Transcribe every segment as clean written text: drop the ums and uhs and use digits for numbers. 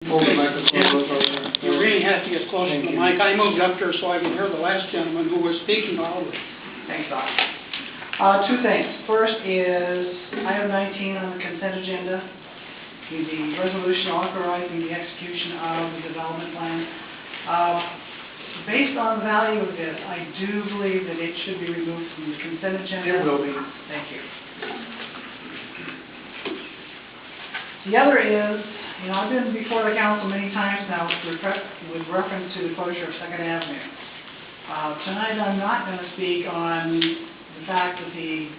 Hold the microphone a little closer. You really have to get close to the mic. I moved up here so I could hear the last gentleman who was speaking loudly. Thanks, Doc. Two things. First is item 19 on the consent agenda, the resolution authorizing the execution of the development plan. Based on the value of this, I do believe that it should be removed from the consent agenda. It will be. Thank you. The other is, I've been before the council many times now with reference to the closure of 2nd Avenue. Tonight I'm not going to speak on the fact that the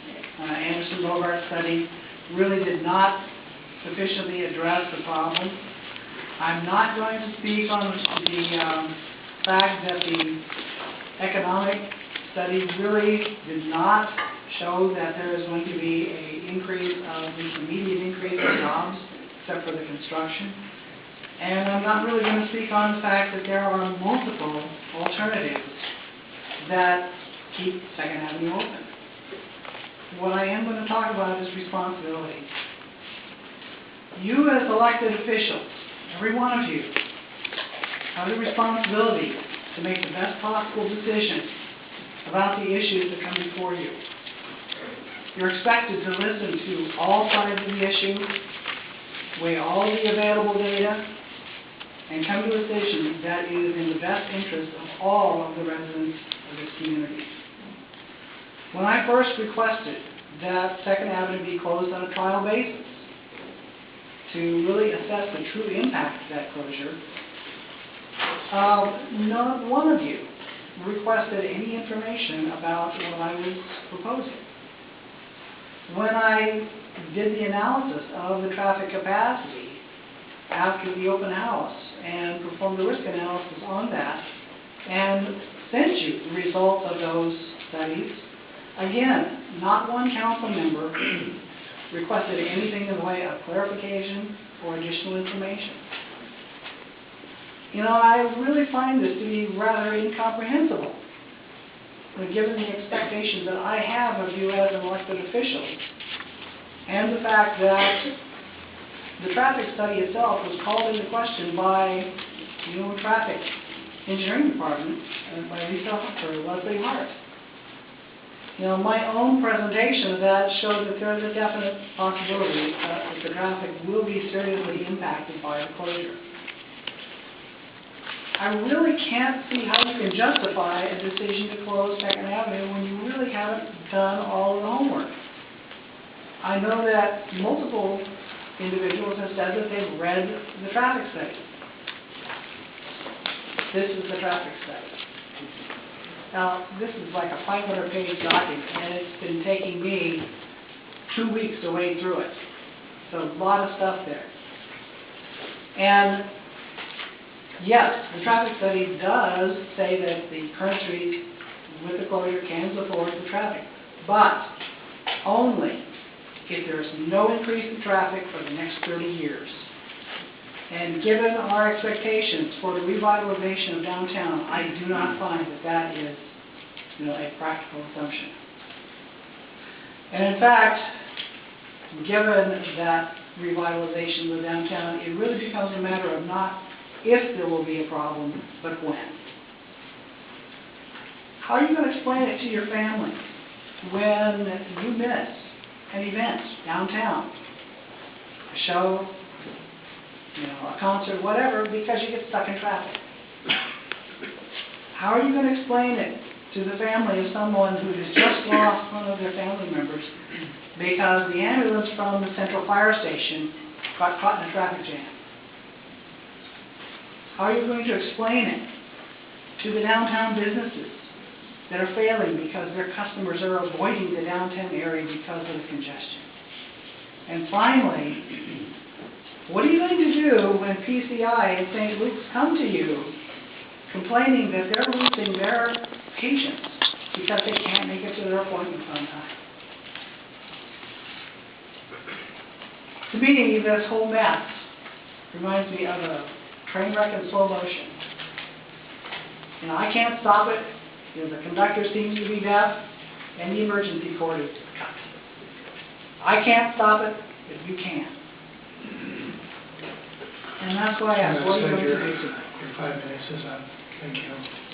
Anderson-Bogart study really did not sufficiently address the problem. I'm not going to speak on the fact that the economic study really did not show that there is going to be an immediate increase in jobs, except for the construction. And I'm not really going to speak on the fact that there are multiple alternatives that keep 2nd Avenue open. What I am going to talk about is responsibility. You as elected officials, every one of you, have the responsibility to make the best possible decision about the issues that come before you. You're expected to listen to all sides of the issue, weigh all the available data, and come to a decision that is in the best interest of all of the residents of this community. When I first requested that 2nd Avenue be closed on a trial basis to really assess the true impact of that closure, not one of you requested any information about what I was proposing. When I did the analysis of the traffic capacity after the open house and performed a risk analysis on that and sent you the results of those studies, again, not one council member requested anything in the way of clarification or additional information. I really find this to be rather incomprehensible, given the expectations that I have of you as an elected official, and the fact that the traffic study itself was called into question by the traffic engineering department by Leslie Hart. My own presentation of that showed that there is a definite possibility that the traffic will be seriously impacted by the closure. I really can't see how you can justify a decision to close 2nd Avenue when you really haven't done all of the homework. I know that multiple individuals have said that they've read the traffic study. This is the traffic study. Now, this is like a 500-page document, and it's been taking me 2 weeks to wade through it. So a lot of stuff there. And yes, the traffic study does say that the current street with the closure can support the traffic, but only if there's no increase in traffic for the next 30 years. And given our expectations for the revitalization of downtown, I do not find that that is a practical assumption. And in fact, given that revitalization of the downtown, it really becomes a matter of not if there will be a problem, but when. How are you going to explain it to your family when you miss an event downtown, a show, a concert, whatever, because you get stuck in traffic? How are you going to explain it to the family of someone who has just lost one of their family members because the ambulance from the Central Fire Station got caught in a traffic jam? How are you going to explain it to the downtown businesses that are failing because their customers are avoiding the downtown area because of the congestion? And finally, what are you going to do when PCI and St. Luke's come to you complaining that they're losing their patients because they can't make it to their appointments on time? To me, this whole mess reminds me of a train wreck in slow motion. I can't stop it. The conductor seems to be deaf, and the emergency cord is cut. I can't stop it, but you can. And And that's why I asked, what are you going to do tonight? Your 5 minutes is up. Thank you.